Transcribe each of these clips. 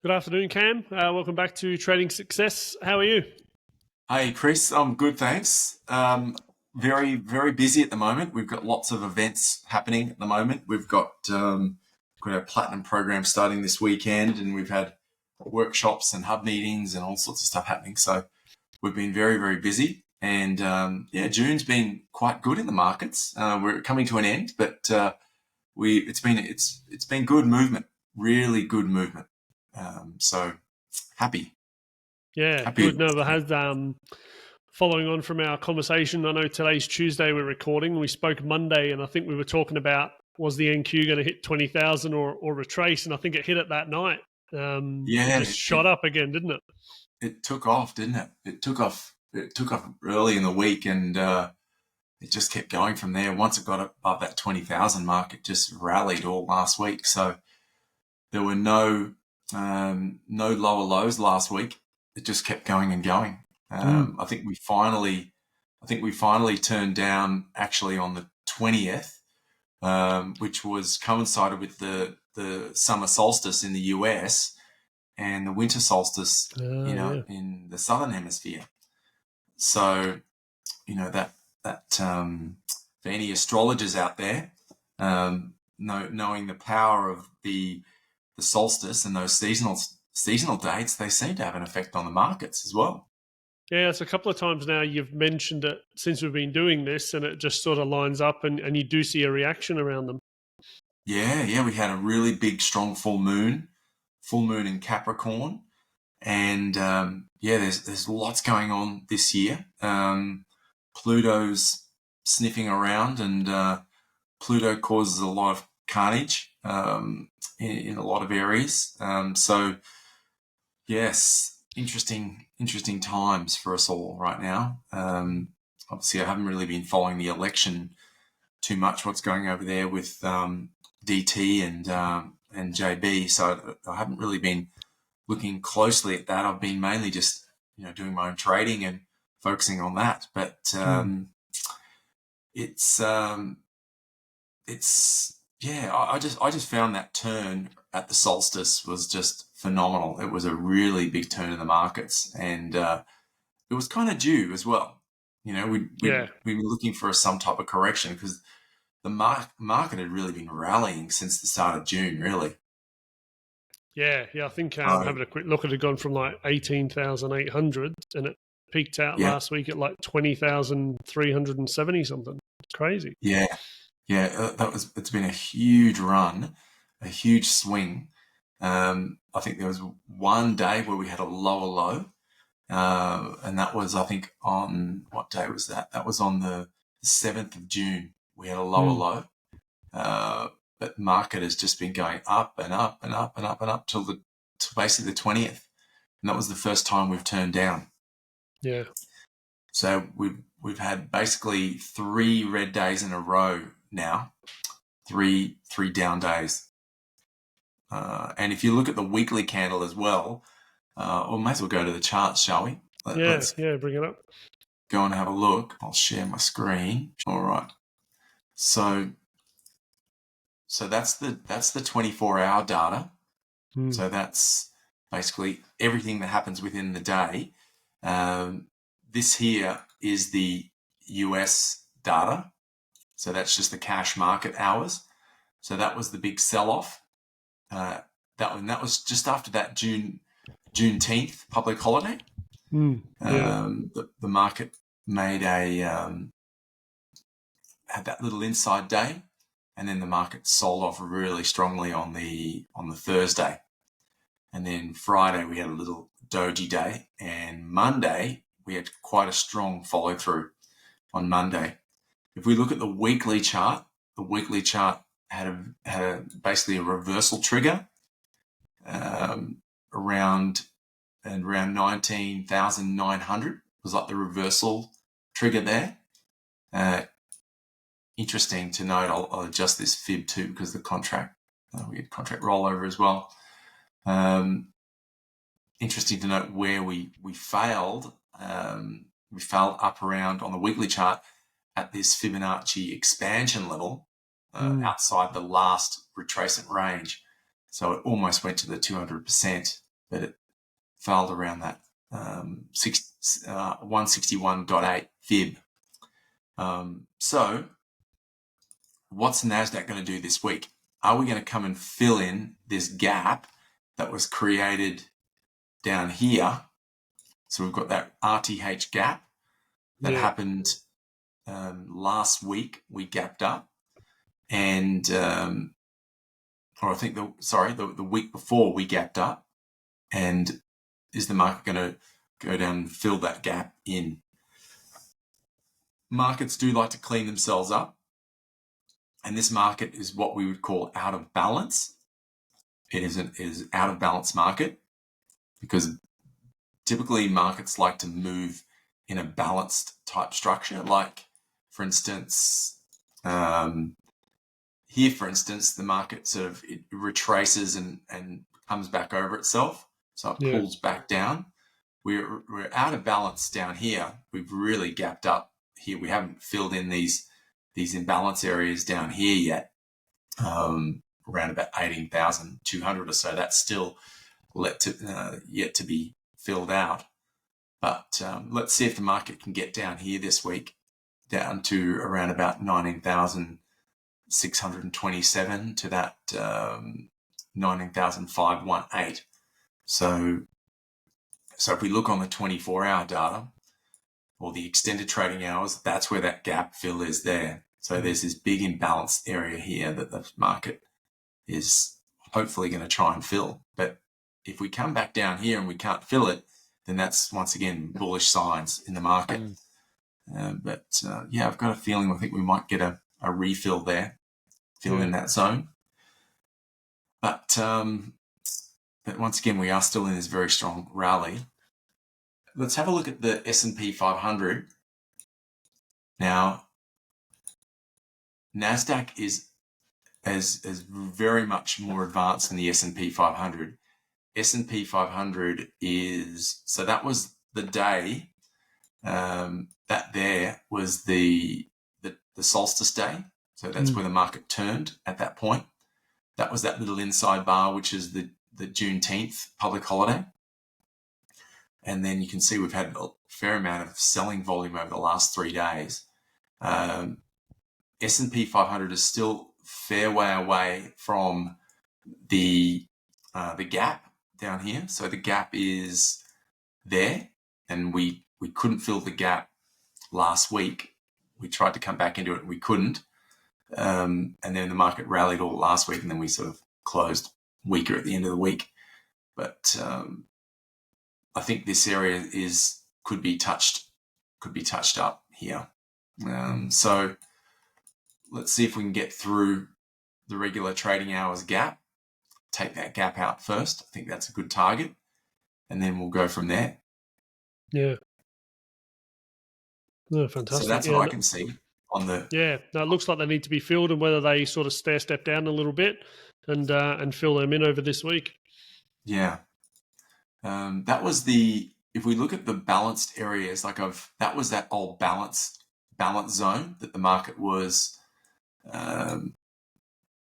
Good afternoon, Cam. Welcome back to Trading Success. How are you? Hey, Chris. I'm good, thanks. Very, very busy at the moment. We've got lots of events happening at the moment. We've got our platinum program starting this weekend, and we've had workshops and hub meetings and all sorts of stuff happening. So we've been very, very busy. And yeah, June's been quite good in the markets. We're coming to an end, but it's been good movement, really good movement. So happy, Yeah, happy. good. No, but has following on from our conversation, I know today's Tuesday. We're recording. We spoke Monday, and I think we were talking about was the NQ going to hit 20,000 or retrace, and I think it hit it that night. It Yeah, just shot up again, didn't it? it took off, didn't it? It took off. It took off early in the week, and it just kept going from there. Once it got above that 20,000 mark, it just rallied all last week. So there were no lower lows last week. It just kept going and going. I think we finally turned down actually on the 20th, which was coincided with the summer solstice in the US and the winter solstice, Yeah. in the southern hemisphere. So, for any astrologers out there, knowing the power of the solstice and those seasonal dates, they seem to have an effect on the markets as well. Yeah, it's a couple of times now you've mentioned it since we've been doing this, and it just sort of lines up, and you do see a reaction around them. Yeah, we had a really big, strong full moon in Capricorn, and yeah, there's lots going on this year. Pluto's sniffing around, and Pluto causes a lot of carnage in a lot of areas. So yes, interesting times for us all right now. Obviously, I haven't really been following the election too much. What's going over there with DT and JB, so I haven't really been looking closely at that. I've been mainly just doing my own trading and focusing on that. But it's yeah, I just found that turn at the solstice was just phenomenal. It was a really big turn in the markets, and it was kind of due as well. We were looking for some type of correction because the market had really been rallying since the start of June, really. Yeah. I think So having a quick look, it had gone from like 18,800 and it peaked out yeah, last week at like 20,370 something. It's crazy. yeah, yeah. It's been a huge run, a huge swing. I think there was one day where we had a lower low, and that was, I think, on what day was that? That was on the 7th of June. We had a lower low, but market has just been going up and up and up and up and up till basically the 20th, and that was the first time we've turned down. Yeah. So we've had basically 3 red days in a row now, three down days. And if you look at the weekly candle as well, or may as well go to the charts, shall we? Let's Bring it up. go and have a look. I'll share my screen. All right. So that's the 24-hour data. So that's basically everything that happens within the day. This here is the US data. So that's just the cash market hours. So that was the big sell-off. That was just after that Juneteenth public holiday. The market made had that little inside day, and then the market sold off really strongly on the Thursday, and then Friday we had a little doji day, and Monday we had quite a strong follow through on Monday. If we look at the weekly chart had basically a reversal trigger around 19,900 was like the reversal trigger there. Interesting to note, I'll adjust this fib too because the contract, we had contract rollover as well. Interesting to note where we failed. We failed up around on the weekly chart at this Fibonacci expansion level outside the last retracement range. So it almost went to the 200%. but it failed around that 161.8 fib. So what's Nasdaq going to do this week? Are we going to come and fill in this gap that was created down here? So we've got that RTH gap that happened last week. We gapped up, and or I think the week before we gapped up. And is the market going to go down and fill that gap in? Markets do like to clean themselves up, and this market is what we would call out of balance. It is out of balance market, because typically markets like to move in a balanced type structure. Like, for instance, here, for instance, the market sort of it retraces and comes back over itself. So it pulls back down. We're out of balance down here. We've really gapped up here. We haven't filled in these imbalance areas down here yet. Around about 18,200 or so. That's still yet to be filled out. But let's see if the market can get down here this week, down to around about 19,627 to that 19,518. So if we look on the 24-hour data or the extended trading hours, that's where that gap fill is there. So there's this big imbalance area here that the market is hopefully going to try and fill. But if we come back down here and we can't fill it, then that's once again bullish signs in the market. But I've got a feeling I think we might get a refill there, fill in that zone. But once again, we are still in this very strong rally. Let's have a look at the S&P 500. Now, Nasdaq is very much more advanced than the S&P 500. S&P 500 is, so that was the day, that there was the solstice day. So that's where the market turned at that point. That was that little inside bar, which is the Juneteenth public holiday. And then you can see we've had a fair amount of selling volume over the last 3 days. S&P 500 is still fair way away from the gap down here. So the gap is there, and we couldn't fill the gap last week. We tried to come back into it, we couldn't. And then the market rallied all last week, and then we sort of closed weaker at the end of the week. But I think this area could be touched up here. So let's see if we can get through the regular trading hours gap, take that gap out first. I think that's a good target, and then we'll go from there. Yeah. No, fantastic. So that's what I can see on the. Yeah, no, it looks like they need to be filled, and whether they sort of step down a little bit and fill them in over this week. Yeah. That was if we look at the balanced areas, that was that old balance zone that the market was.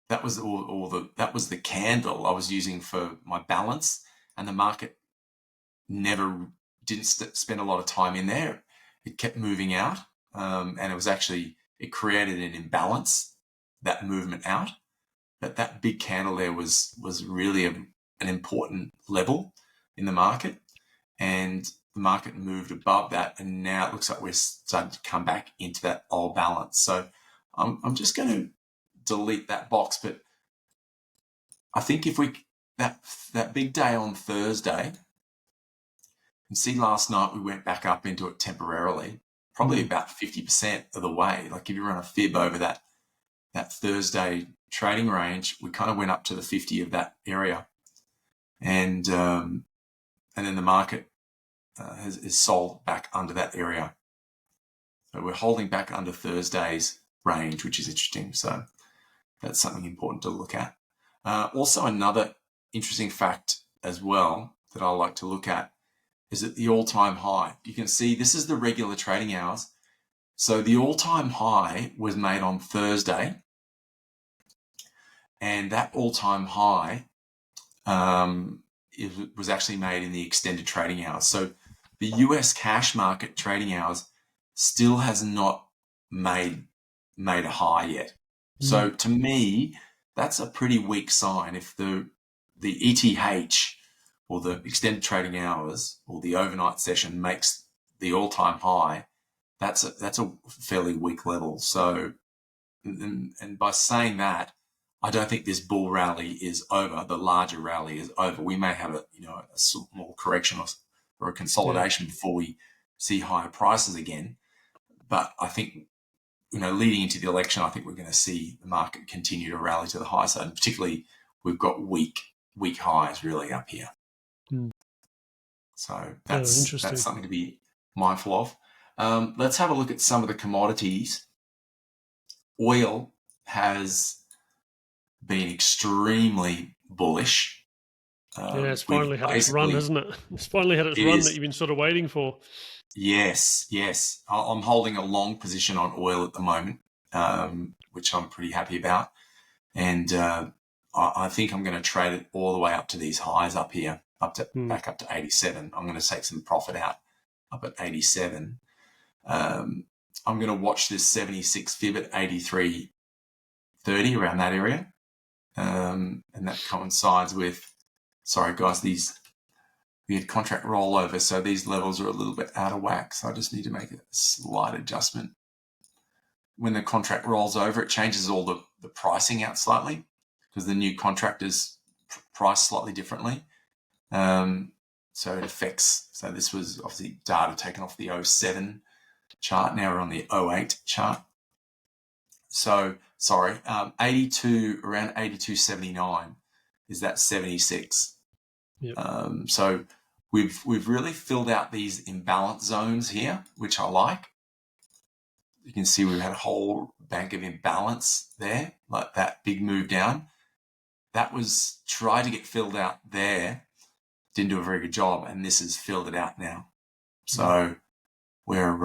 That was that was the candle I was using for my balance, and the market didn't spend a lot of time in there. It kept moving out, and it created an imbalance, that movement out. But that big candle there was really an important level in the market, and the market moved above that, and now it looks like we're starting to come back into that old balance. So I'm just going to delete that box, but I think if that big day on Thursday, you see last night we went back up into it temporarily, probably about 50% of the way. Like if you run a fib over that Thursday trading range, we kind of went up to the 50 of that area, and then the market is sold back under that area. So we're holding back under Thursday's range, which is interesting. So that's something important to look at. Also, another interesting fact as well that I like to look at is at the all-time high. You can see this is the regular trading hours. So the all-time high was made on Thursday, and that all-time high was actually made in the extended trading hours. So the US cash market trading hours still has not made a high yet. So to me, that's a pretty weak sign. If the ETH or the extended trading hours or the overnight session makes the all-time high, that's a fairly weak level. So, and by saying that, I don't think this bull rally is over. The larger rally is over. We may have a small correction or a consolidation before we see higher prices again. But I think, leading into the election, I think we're going to see the market continue to rally to the high side. And particularly, we've got weak highs really up here. So that's something to be mindful of. Let's have a look at some of the commodities. Oil has been extremely bullish. It's finally had its run, hasn't it? It's finally had its run that you've been sort of waiting for. Yes. I'm holding a long position on oil at the moment, which I'm pretty happy about. And I think I'm going to trade it all the way up to these highs up here, back up to 87. I'm going to take some profit out up at 87. I'm going to watch this 76 fib at 83.30, around that area. And that coincides with, sorry guys, we had contract rollover, so these levels are a little bit out of whack. So I just need to make a slight adjustment. When the contract rolls over, it changes all the pricing out slightly because the new contract is priced slightly differently. So it affects, so this was obviously data taken off the 07 chart. Now we're on the 08 chart. So, sorry, 82, around 82.79 is that 76. Yep. So we've really filled out these imbalance zones here, which I like. You can see we've had a whole bank of imbalance there, like that big move down. That was tried to get filled out there, didn't do a very good job, and this has filled it out now. So we're,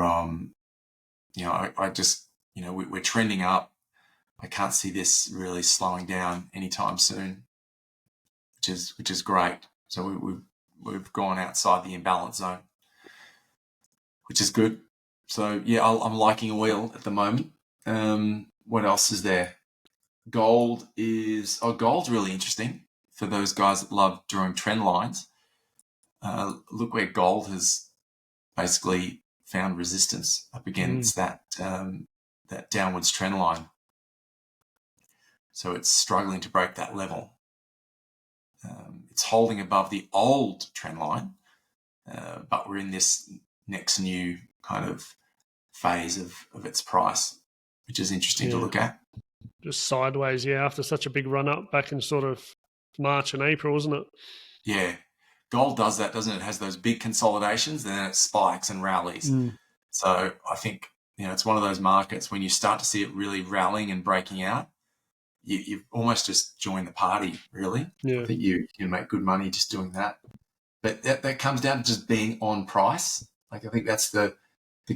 we're trending up. I can't see this really slowing down anytime soon, which is great. So we've gone outside the imbalance zone, which is good. So yeah, I'm liking oil at the moment. What else is there? Gold's really interesting for those guys that love drawing trend lines. Look where gold has basically found resistance up against that downwards trend line. So it's struggling to break that level. It's holding above the old trend line, but we're in this next new kind of phase of its price, which is interesting to look at. Just sideways, after such a big run up back in sort of March and April, wasn't it? Yeah. Gold does that, doesn't it? It has those big consolidations, and then it spikes and rallies. So I think, it's one of those markets when you start to see it really rallying and breaking out, you've almost just joined the party, really. Yeah. I think you can make good money just doing that. But that comes down to just being on price. Like, I think that's the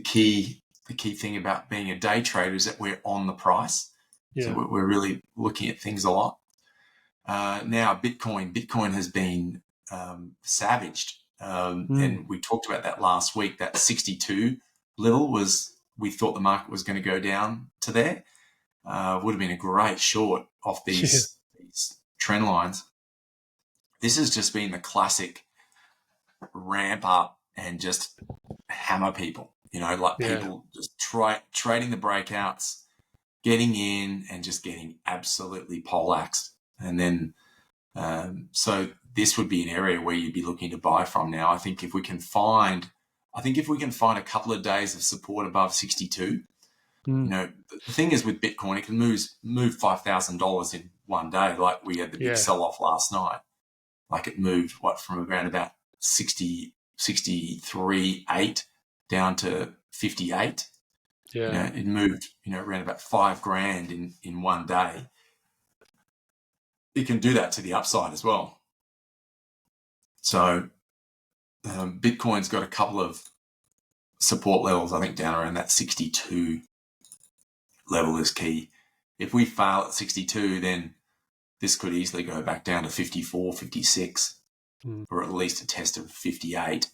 key thing about being a day trader is that we're on the price. Yeah. So we're really looking at things a lot. Now, Bitcoin has been savaged. And we talked about that last week. That 62 level we thought the market was going to go down to there. Would have been a great short off these trend lines. This has just been the classic ramp up and just hammer people, people just trading the breakouts, getting in and just getting absolutely poleaxed. And then, so this would be an area where you'd be looking to buy from now. I think if we can find a couple of days of support above 62, the thing is with Bitcoin, it can move $5,000 in one day. Like we had the big sell-off last night. Like it moved from around about 63.8 down to 58. Yeah. It moved, around about $5,000 in one day. It can do that to the upside as well. So Bitcoin's got a couple of support levels, I think, down around that 62 level is key. If we fail at 62, then this could easily go back down to 54, 56. or at least a test of 58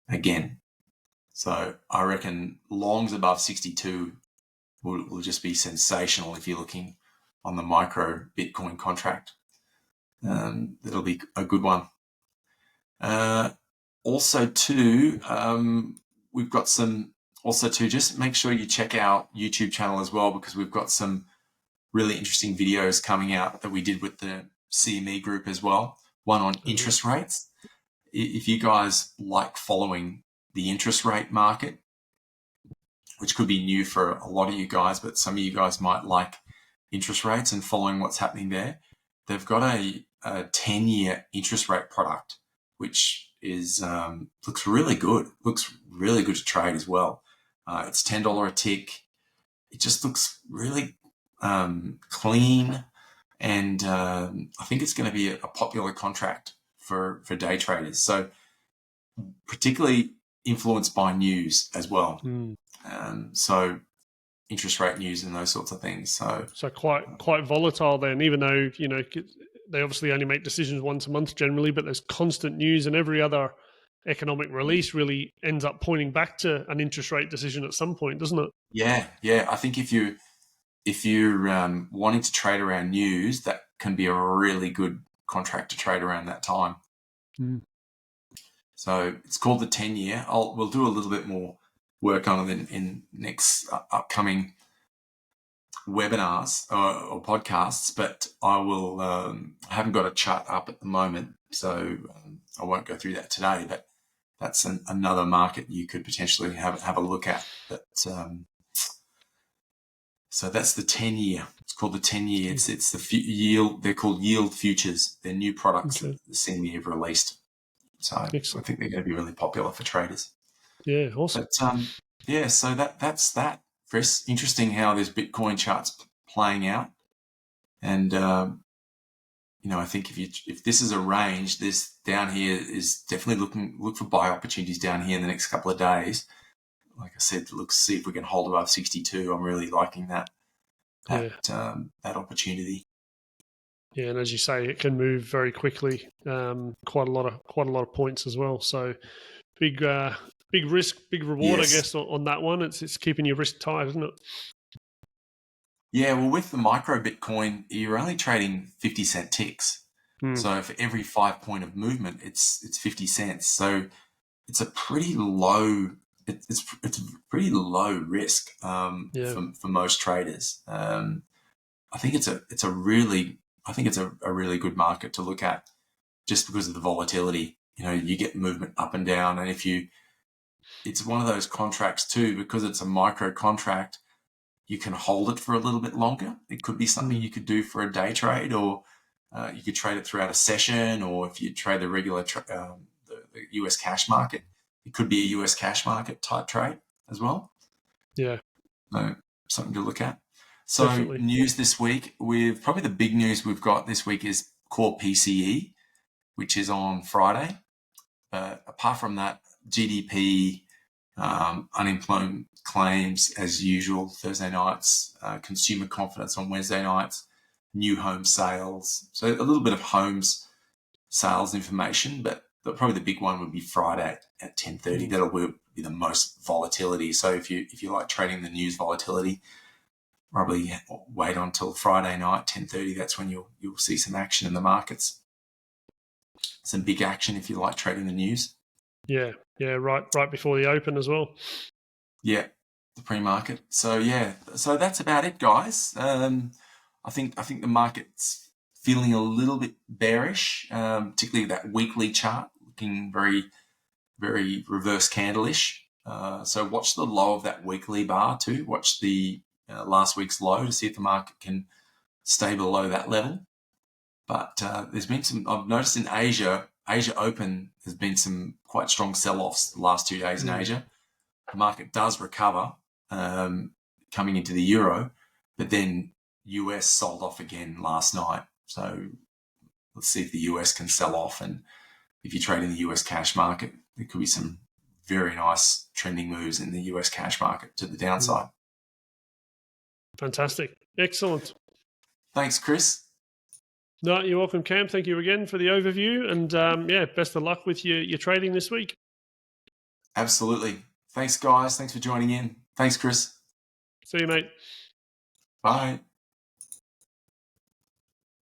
again. So I reckon longs above 62 will just be sensational if you're looking on the micro Bitcoin contract. That'll be a good one. Also too, we've got some, also too, just make sure you check our YouTube channel as well, because we've got some really interesting videos coming out that we did with the CME group as well. One on interest rates. If you guys like following the interest rate market, which could be new for a lot of you guys, but some of you guys might like interest rates and following what's happening there, they've got a 10-year interest rate product, which is looks really good. Looks really good to trade as well. It's $10 a tick. It just looks really clean, and I think it's going to be a popular contract for day traders. So particularly influenced by news as well. So interest rate news and those sorts of things. So quite volatile then, even though, you know, they obviously only make decisions once a month generally, but there's constant news, and every other economic release really ends up pointing back to an interest rate decision at some point, doesn't it? Yeah. I think if you're wanting to trade around news, that can be a really good contract to trade around that time. So it's called the 10-year. We'll do a little bit more work on it in next upcoming webinars or podcasts, but I will. I haven't got a chart up at the moment, so I won't go through that today. But that's another market you could potentially have a look at. But so that's the 10-year. It's called the 10-year. It's the yield. They're called yield futures. They're new products that the CME have released. So excellent. I think they're going to be really popular for traders. Yeah, awesome. But so that's that, Chris. Interesting how there's Bitcoin charts playing out, and you know, I think if this is a range, this down here is definitely look for buy opportunities down here in the next couple of days. Like I said, see if we can hold above 62. I'm really liking that opportunity. Yeah, and as you say, it can move very quickly. Quite a lot of points as well. So big risk, big reward, yes. I guess, on that one. It's keeping your risk tight, isn't it? Yeah, well, with the micro Bitcoin, you're only trading 50-cent ticks. So for every 5 point of movement, it's 50 cents. So it's a pretty low. It's pretty low risk for most traders. I think it's a really good market to look at, just because of the volatility. You know, you get movement up and down, and it's one of those contracts too, because it's a micro contract. You can hold it for a little bit longer. It could be something you could do for a day trade, or you could trade it throughout a session, or if you trade the regular the US cash market, it could be a US cash market type trade as well. Yeah. So something to look at. So definitely. News this week, probably the big news we've got this week is core PCE, which is on Friday. Apart from that, GDP, unemployment claims as usual Thursday nights, consumer confidence on Wednesday nights, new home sales. So a little bit of homes sales information, but probably the big one would be Friday at 10:30. That'll be the most volatility. So if you like trading the news volatility, probably wait until Friday night, 10:30. That's when you'll see some action in the markets. Some big action if you like trading the news. Yeah, right before the open as well. Yeah, the pre-market. So so that's about it, guys. I think the market's feeling a little bit bearish, particularly that weekly chart looking very, very reverse candle-ish. So watch the low of that weekly bar too. Watch the last week's low to see if the market can stay below that level. But there's been I've noticed in Asia Open, there's been some quite strong sell-offs the last 2 days in Asia. The market does recover coming into the euro, but then US sold off again last night. So let's see if the US can sell off. And if you trade in the US cash market, there could be some very nice trending moves in the US cash market to the downside. Fantastic. Excellent. Thanks, Chris. No, you're welcome, Cam. Thank you again for the overview. And yeah, best of luck with your trading this week. Absolutely. Thanks, guys. Thanks for joining in. Thanks, Chris. See you, mate. Bye.